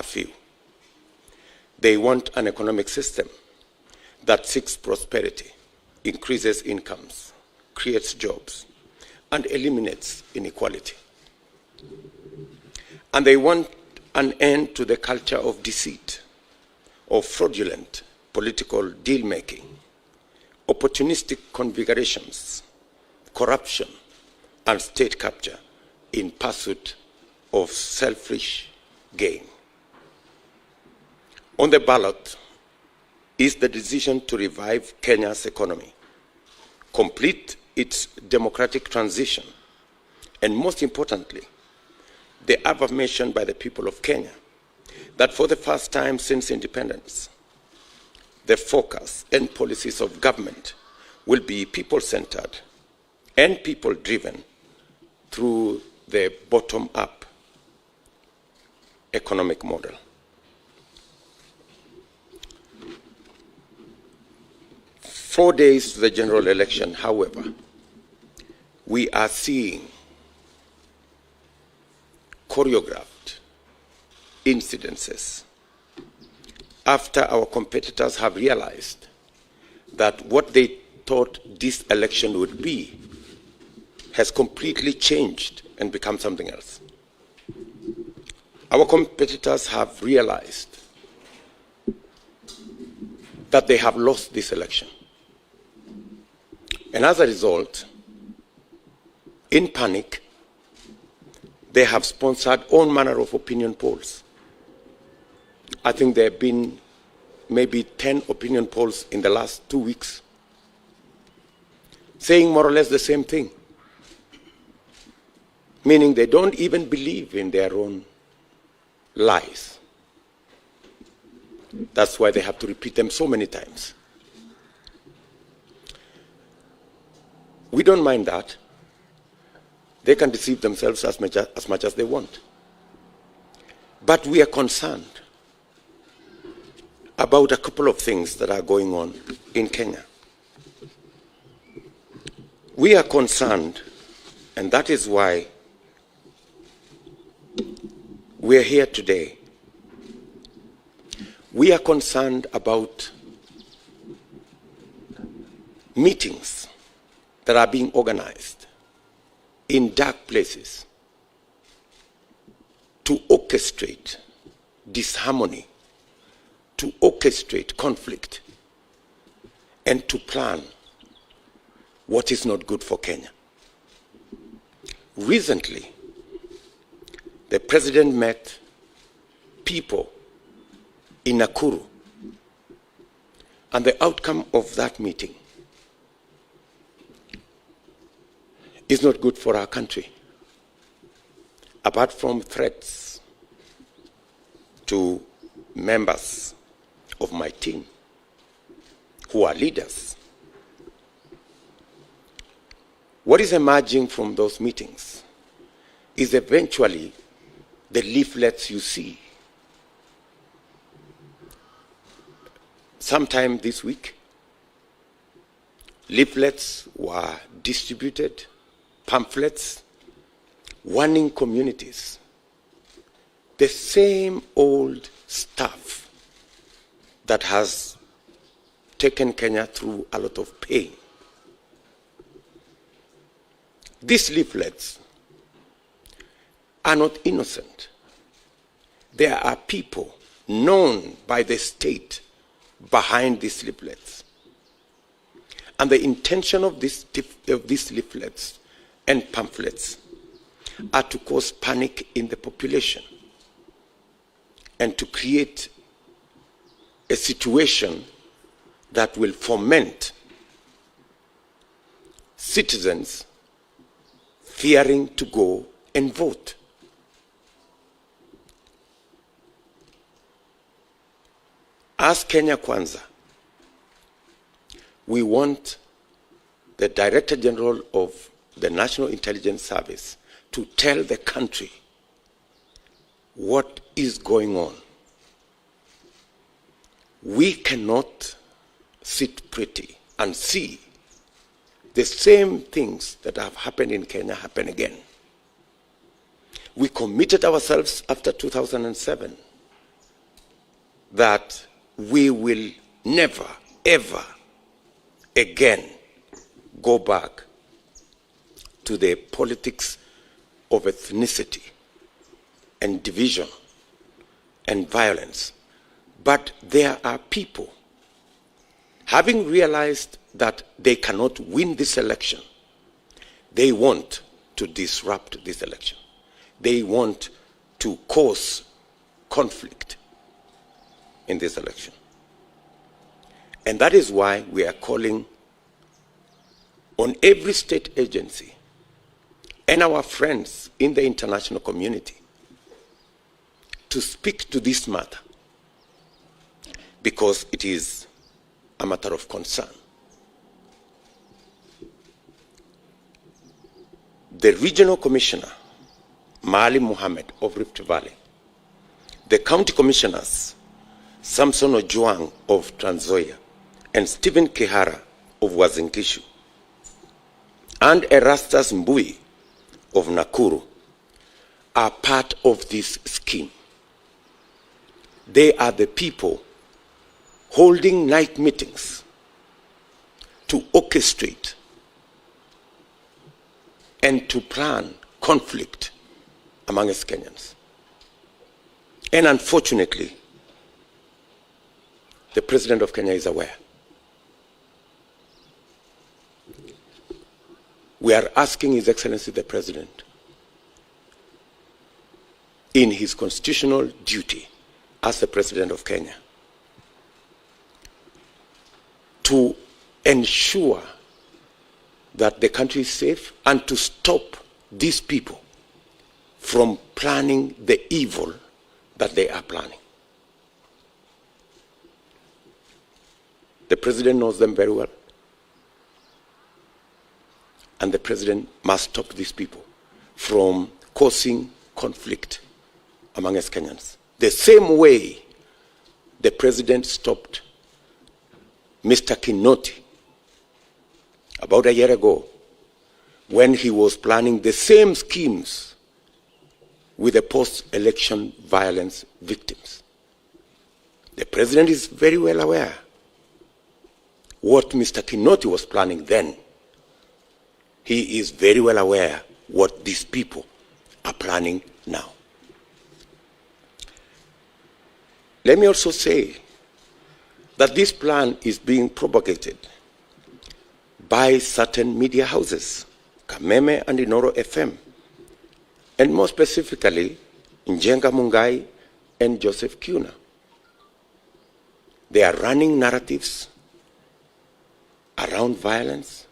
few. They want an economic system that seeks prosperity, increases incomes, creates jobs, and eliminates inequality. And they want an end to the culture of deceit, of fraudulent political deal-making, opportunistic configurations, corruption, and state capture in pursuit of selfish gain. On the ballot is the decision to revive Kenya's economy, complete its democratic transition, and most importantly, the affirmation by the people of Kenya that for the first time since independence, the focus and policies of government will be people-centered and people-driven through the bottom-up economic model. Four days to the general election, however, we are seeing choreographed incidences after our competitors have realized that what they thought this election would be has completely changed and become something else. Our competitors have realized that they have lost this election. And as a result, in panic, they have sponsored all manner of opinion polls. I think there have been maybe 10 opinion polls in the last 2 weeks saying more or less the same thing, meaning they don't even believe in their own lies. That's why they have to repeat them so many times. We don't mind that. They can deceive themselves as much as they want. But we are concerned about a couple of things that are going on in Kenya. We are concerned, and that is why we are here today. We are concerned about meetings that are being organized in dark places to orchestrate disharmony, to orchestrate conflict, and to plan what is not good for Kenya. Recently, the president met people in Nakuru, and the outcome of that meeting is not good for our country. Apart from threats to members of my team who are leaders, what is emerging from those meetings is eventually the leaflets you see. Sometime this week, leaflets were distributed, pamphlets warning communities. The same old stuff that has taken Kenya through a lot of pain. These leaflets are not innocent. There are people known by the state behind these leaflets. And the intention of these leaflets and pamphlets are to cause panic in the population and to create a situation that will foment citizens fearing to go and vote. As Kenya Kwanza, we want the Director General of the National Intelligence Service to tell the country what is going on. We cannot sit pretty and see the same things that have happened in Kenya happen again. We committed ourselves after 2007 that we will never, ever again go back to the politics of ethnicity and division and violence. But there are people, having realized that they cannot win this election, they want to disrupt this election. They want to cause conflict in this election. And that is why we are calling on every state agency and our friends in the international community to speak to this matter, because it is a matter of concern. The regional commissioner, Maalim Mohammed of Rift Valley, the county commissioners, Samson Ojuang of Trans Nzoia and Stephen Kihara of Uasin Gishu, and Erastus Mbui of Nakuru are part of this scheme. They are the people holding night meetings to orchestrate and to plan conflict among us Kenyans. And unfortunately, the President of Kenya is aware. We are asking His Excellency the President, in his constitutional duty as the President of Kenya, to ensure that the country is safe and to stop these people from planning the evil that they are planning. The President knows them very well. And the President must stop these people from causing conflict among us Kenyans. The same way the President stopped Mr. Kinoti about a year ago when he was planning the same schemes with the post-election violence victims. The President is very well aware what Mr. Kinoti was planning then. He is very well aware what these people are planning now. Let me also say that this plan is being propagated by certain media houses, Kameme and Inoro FM, and more specifically, Njenga Mungai and Joseph Kuna. They are running narratives around violence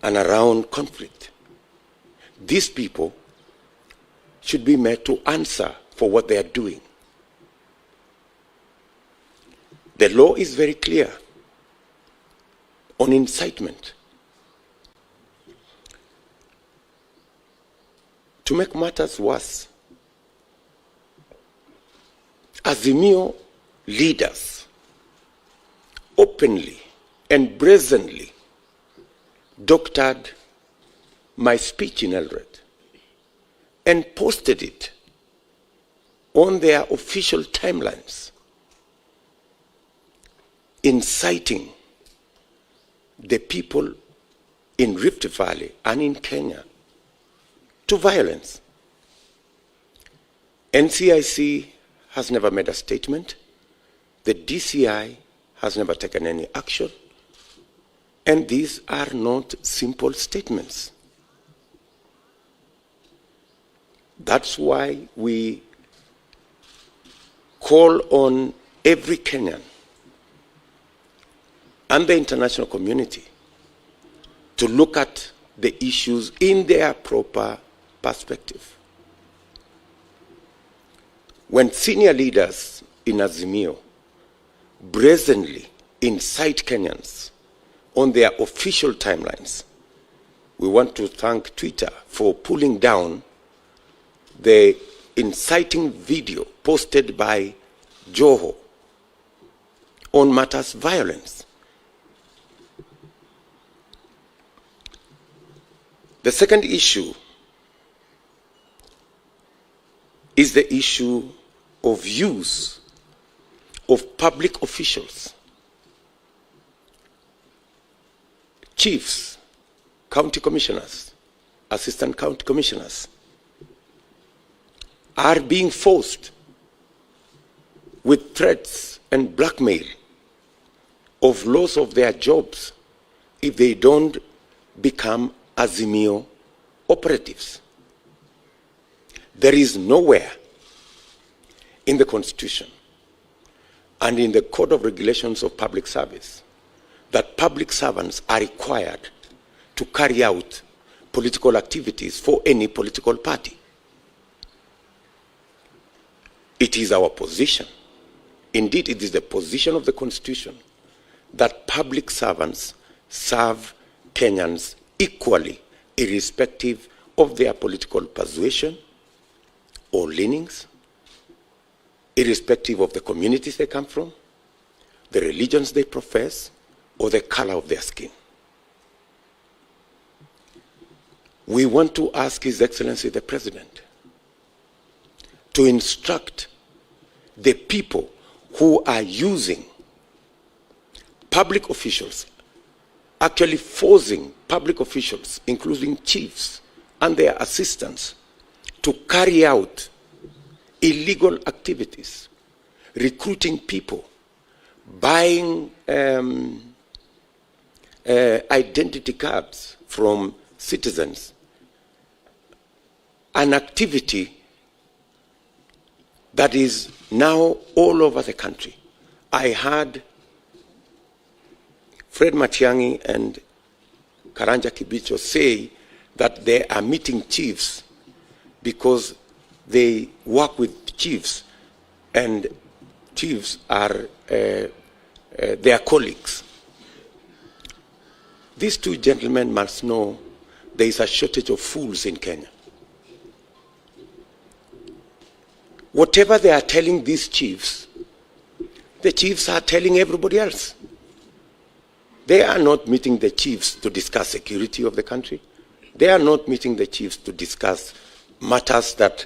and around conflict. These people should be made to answer for what they are doing. The law is very clear on incitement. To make matters worse, Azimio leaders openly and brazenly doctored my speech in Eldoret and posted it on their official timelines, inciting the people in Rift Valley and in Kenya to violence. NCIC has never made a statement. The DCI has never taken any action. And these are not simple statements. That's why we call on every Kenyan and the international community to look at the issues in their proper perspective. When senior leaders in Azimio brazenly incite Kenyans on their official timelines, we want to thank Twitter for pulling down the inciting video posted by Joho on matters violence. The second issue is the issue of use of public officials, chiefs, county commissioners, assistant county commissioners, are being forced with threats and blackmail of loss of their jobs if they don't become Azimio operatives. There is nowhere in the Constitution and in the Code of Regulations of Public Service that public servants are required to carry out political activities for any political party. It is our position, indeed it is the position of the Constitution, that public servants serve Kenyans equally, irrespective of their political persuasion or leanings, irrespective of the communities they come from, the religions they profess, or the color of their skin. We want to ask His Excellency the President to instruct the people who are using public officials, actually forcing public officials, including chiefs and their assistants, to carry out illegal activities, recruiting people, buying identity cards from citizens, an activity that is now all over the country. I heard Fred Matiang'i and Karanja Kibicho say that they are meeting chiefs because they work with chiefs and chiefs are their colleagues. These two gentlemen must know there is a shortage of fools in Kenya. Whatever they are telling these chiefs, the chiefs are telling everybody else. They are not meeting the chiefs to discuss security of the country. They are not meeting the chiefs to discuss matters that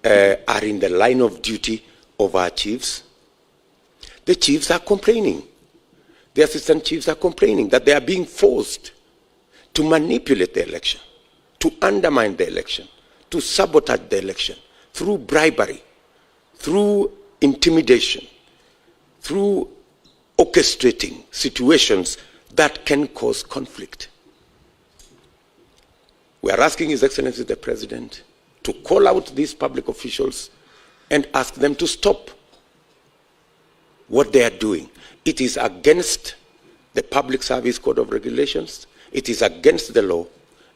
are in the line of duty of our chiefs. The chiefs are complaining. The assistant chiefs are complaining that they are being forced to manipulate the election, to undermine the election, to sabotage the election through bribery, through intimidation, through orchestrating situations that can cause conflict. We are asking His Excellency the President to call out these public officials and ask them to stop what they are doing. It is against the Public Service Code of Regulations. It is against the law.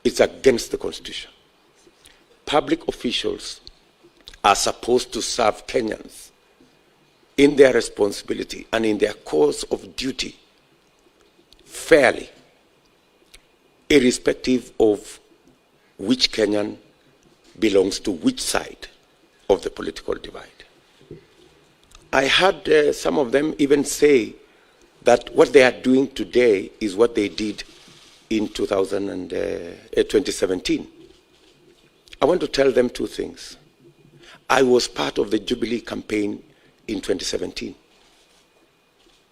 It's against the Constitution. Public officials are supposed to serve Kenyans in their responsibility and in their course of duty fairly, irrespective of which Kenyan belongs to which side of the political divide. I heard some of them even say that what they are doing today is what they did in 2017. I want to tell them two things. I was part of the Jubilee campaign in 2017.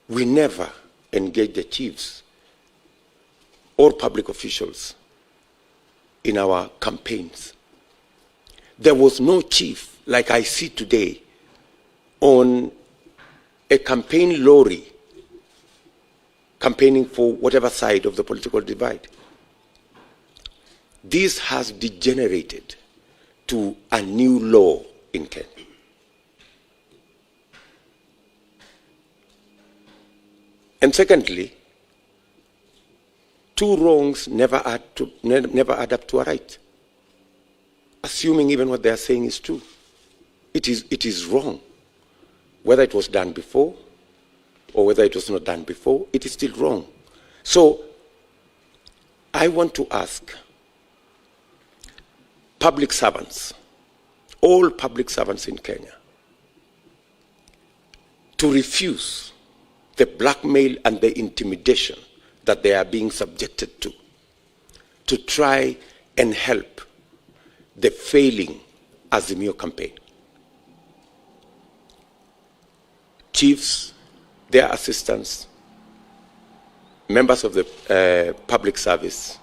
We never engaged the chiefs or public officials in our campaigns. There was no chief like I see today on a campaign lorry campaigning for whatever side of the political divide. This has degenerated to a new law in Kenya. And secondly, two wrongs never add up to a right. Assuming even what they are saying is true. It is wrong. Whether it was done before or whether it was not done before, it is still wrong. So I want to ask public servants, all public servants in Kenya, to refuse the blackmail and the intimidation that they are being subjected to try and help the failing Azimio campaign. chiefs, their assistants, members of the public service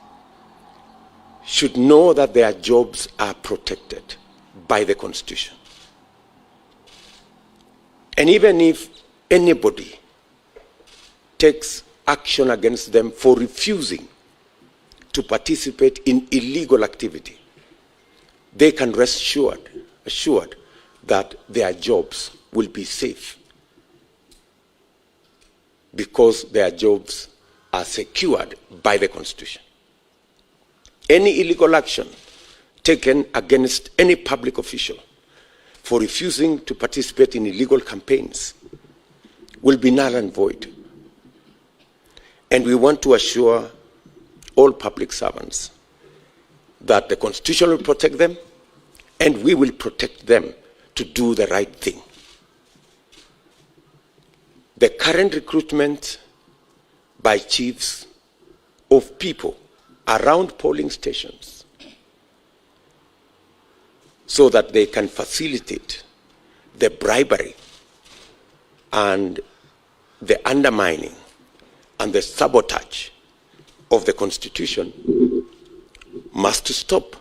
should know that their jobs are protected by the Constitution. And even if anybody takes action against them for refusing to participate in illegal activity, they can rest assured that their jobs will be safe because their jobs are secured by the Constitution. Any illegal action taken against any public official for refusing to participate in illegal campaigns will be null and void. And we want to assure all public servants that the Constitution will protect them and we will protect them to do the right thing. The current recruitment by chiefs of people around polling stations so that they can facilitate the bribery and the undermining and the sabotage of the Constitution must stop.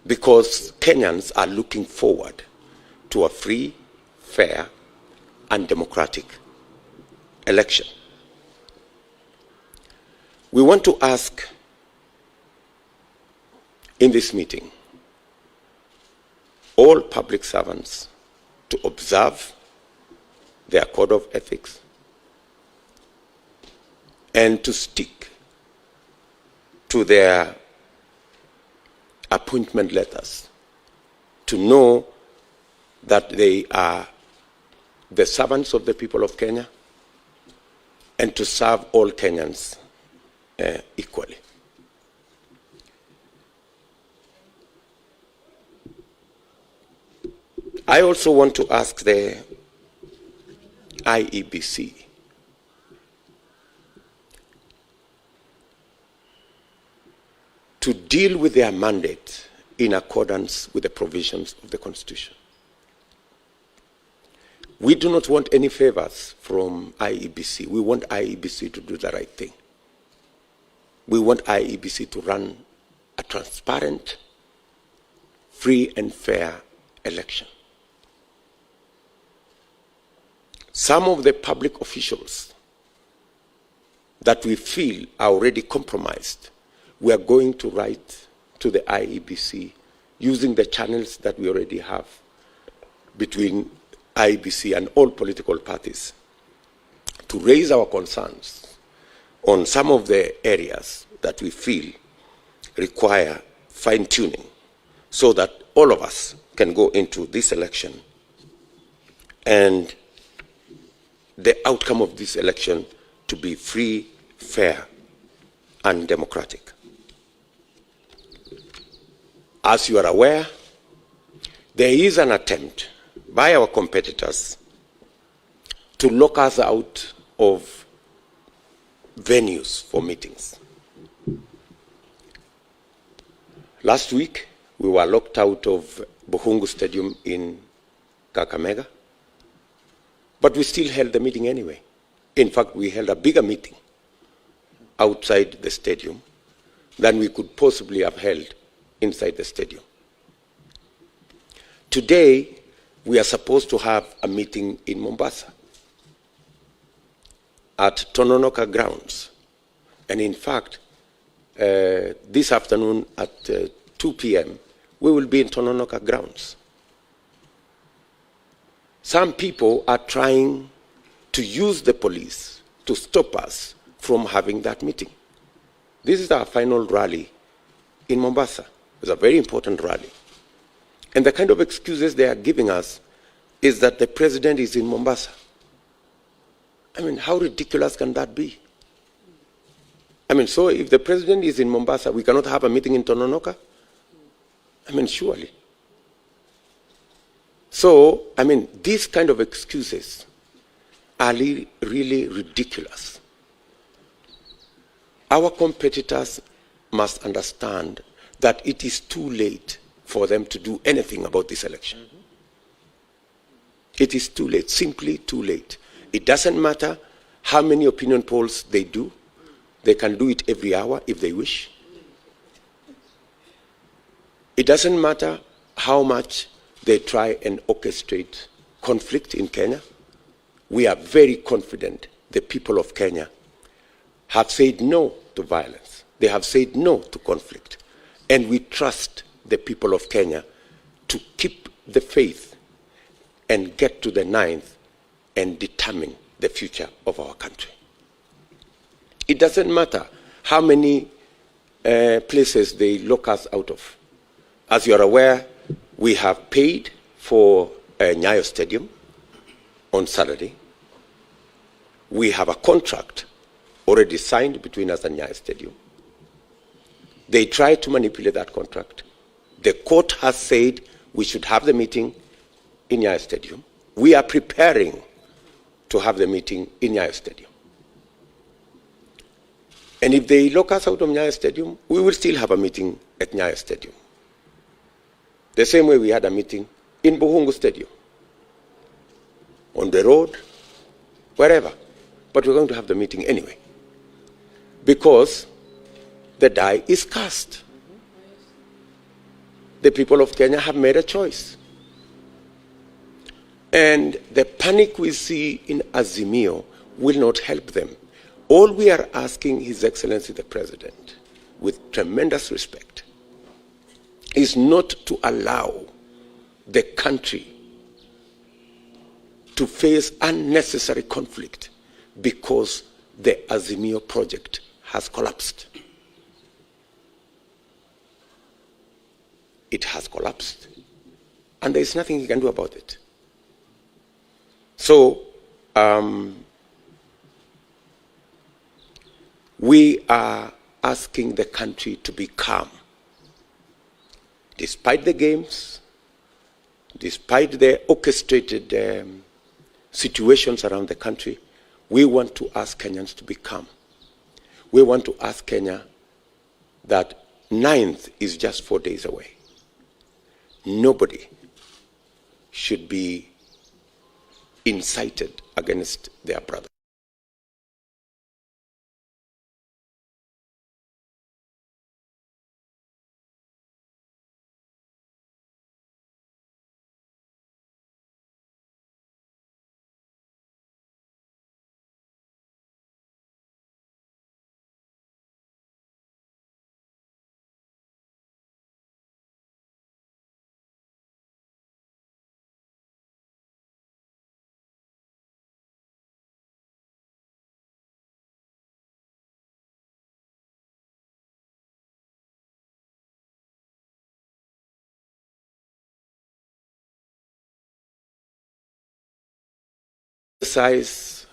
Because Kenyans are looking forward to a free, fair, and democratic election. We want to ask in this meeting all public servants to observe their code of ethics and to stick to their appointment letters, to know that they are the servants of the people of Kenya and to serve all Kenyans equally. I also want to ask the IEBC to deal with their mandate in accordance with the provisions of the Constitution. We do not want any favors from IEBC. We want IEBC to do the right thing. We want IEBC to run a transparent, free and fair election. Some of the public officials that we feel are already compromised, we are going to write to the IEBC using the channels that we already have between IEBC and all political parties to raise our concerns on some of the areas that we feel require fine-tuning so that all of us can go into this election and the outcome of this election to be free, fair, and democratic. As you are aware, there is an attempt by our competitors to lock us out of venues for meetings. Last week, we were locked out of Buhungu Stadium in Kakamega, but we still held the meeting anyway. In fact, we held a bigger meeting outside the stadium than we could possibly have held inside the stadium. Today, we are supposed to have a meeting in Mombasa at Tononoka grounds. And in fact, this afternoon at 2 p.m., we will be in Tononoka grounds. Some people are trying to use the police to stop us from having that meeting. This is our final rally in Mombasa. It's a very important rally. And the kind of excuses they are giving us is that the president is in Mombasa. I mean, how ridiculous can that be? I mean, so if the president is in Mombasa, we cannot have a meeting in Tononoka? I mean, surely. So, I mean, these kind of excuses are really ridiculous. Our competitors must understand that it is too late for them to do anything about this election. It is too late, simply too late. It doesn't matter how many opinion polls they do. They can do it every hour if they wish. It doesn't matter how much they try and orchestrate conflict in Kenya. We are very confident the people of Kenya have said no to violence. They have said no to conflict. And we trust the people of Kenya to keep the faith and get to the 9th and determine the future of our country. It doesn't matter how many places they lock us out of. As you are aware, we have paid for Nyayo Stadium on Saturday. We have a contract already signed between us and Nyayo Stadium. They tried to manipulate that contract. The court has said we should have the meeting in Nyayo Stadium. We are preparing to have the meeting in Nyayo Stadium. And if they lock us out of Nyayo Stadium, we will still have a meeting at Nyayo Stadium. The same way we had a meeting in Buhungu Stadium, on the road, wherever. But we're going to have the meeting anyway, because the die is cast. The people of Kenya have made a choice. And the panic we see in Azimio will not help them. All we are asking His Excellency the President, with tremendous respect, is not to allow the country to face unnecessary conflict because the Azimio project has collapsed. It has collapsed, and there is nothing he can do about it. So, we are asking the country to be calm. Despite the games, despite the orchestrated situations around the country, we want to ask Kenyans to be calm. We want to ask Kenya that 9th is just 4 days away. Nobody should be incited against their brother. Exercise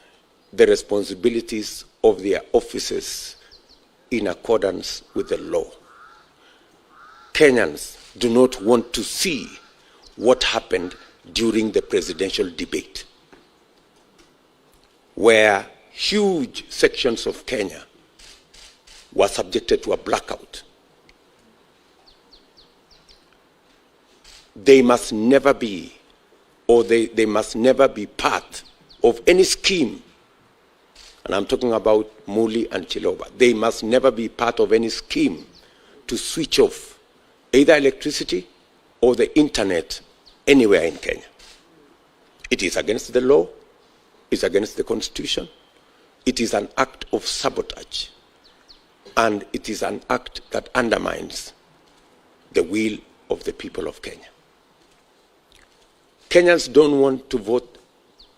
the responsibilities of their offices in accordance with the law. Kenyans do not want to see what happened during the presidential debate, where huge sections of Kenya were subjected to a blackout. They must never be, or they must never be part of any scheme, and I'm talking about Muli and Chiloba. They must never be part of any scheme to switch off either electricity or the internet anywhere in Kenya. It is against the law, it's against the Constitution, it is an act of sabotage, and it is an act that undermines the will of the people of Kenya. Kenyans don't want to vote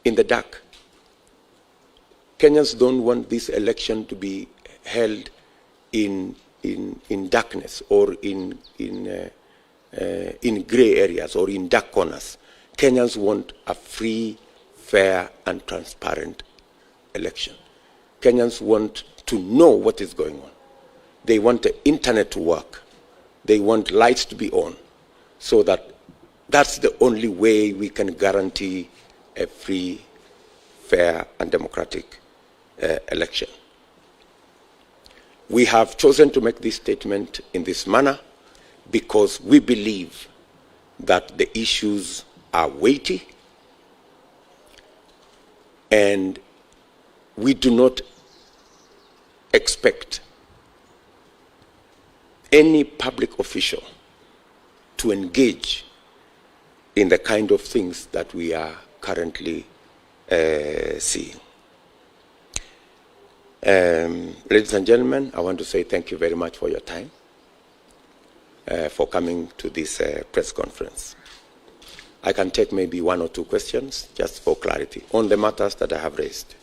in the dark. Kenyans don't want this election to be held in darkness or in gray areas or in dark corners. Kenyans want a free, fair, and transparent election. Kenyans want to know what is going on. They want the internet to work. They want lights to be on, so that's the only way we can guarantee a free, fair, and democratic election. We have chosen to make this statement in this manner because we believe that the issues are weighty, And we do not expect any public official to engage in the kind of things that we are currently seeing. Ladies and gentlemen, I want to say thank you very much for your time, for coming to this press conference. I can take maybe one or two questions just for clarity on the matters that I have raised.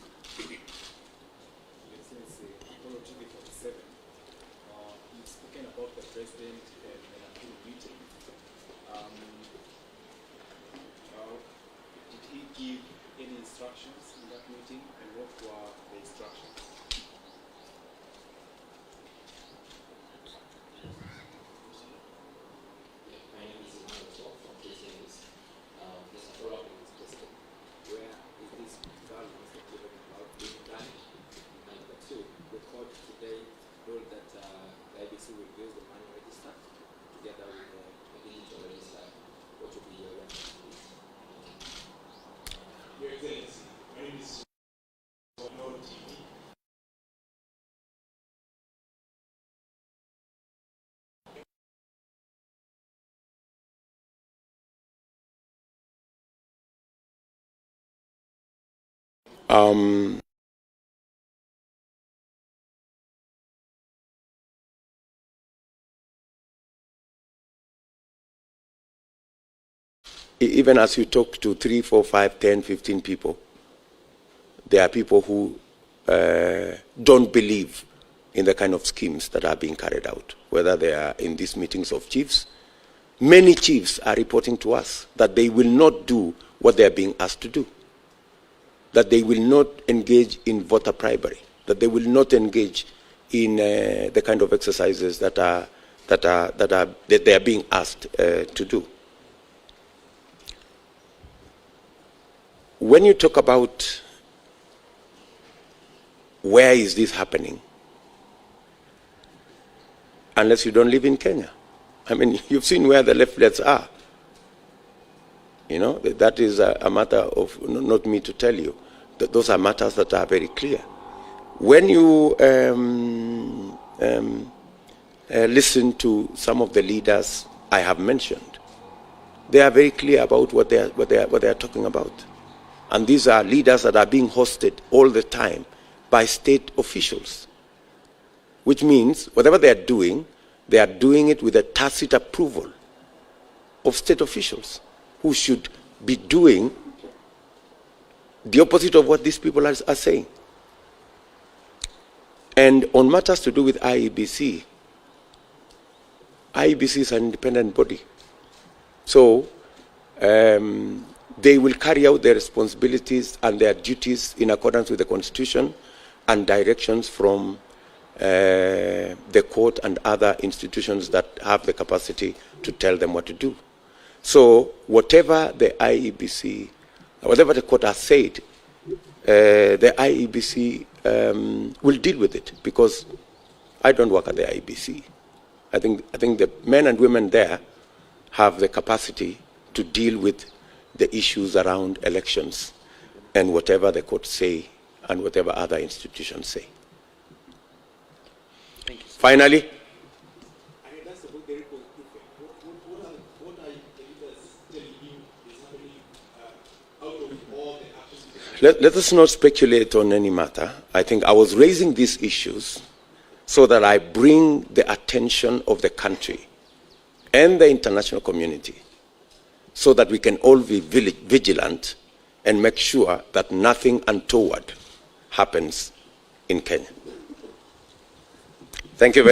Even as you talk to 3, 4, 5, 10, 15 people, there are people who don't believe in the kind of schemes that are being carried out, whether they are in these meetings of chiefs. Many chiefs are reporting to us that they will not do what they are being asked to do, that they will not engage in voter bribery, that they will not engage in the kind of exercises that they are being asked to do. When you talk about where is this happening, unless you don't live in Kenya, I mean, you've seen where the leaflets are. You know, that is a matter of not me to tell you. Those are matters that are very clear. When you listen to some of the leaders I have mentioned, they are very clear about what they are talking about. And these are leaders that are being hosted all the time by state officials, which means whatever they are doing it with a tacit approval of state officials who should be doing the opposite of what these people are saying. And on matters to do with IEBC, IEBC is an independent body. So they will carry out their responsibilities and their duties in accordance with the Constitution and directions from the court and other institutions that have the capacity to tell them what to do. So whatever the IEBC, whatever the court has said, the IEBC will deal with it, because I don't work at the IEBC. I think the men and women there have the capacity to deal with the issues around elections and whatever the courts say and whatever other institutions say. Thank you. Finally, let us not speculate on any matter. I think I was raising these issues so that I bring the attention of the country and the international community, so that we can all be vigilant and make sure that nothing untoward happens in Kenya. Thank you very much.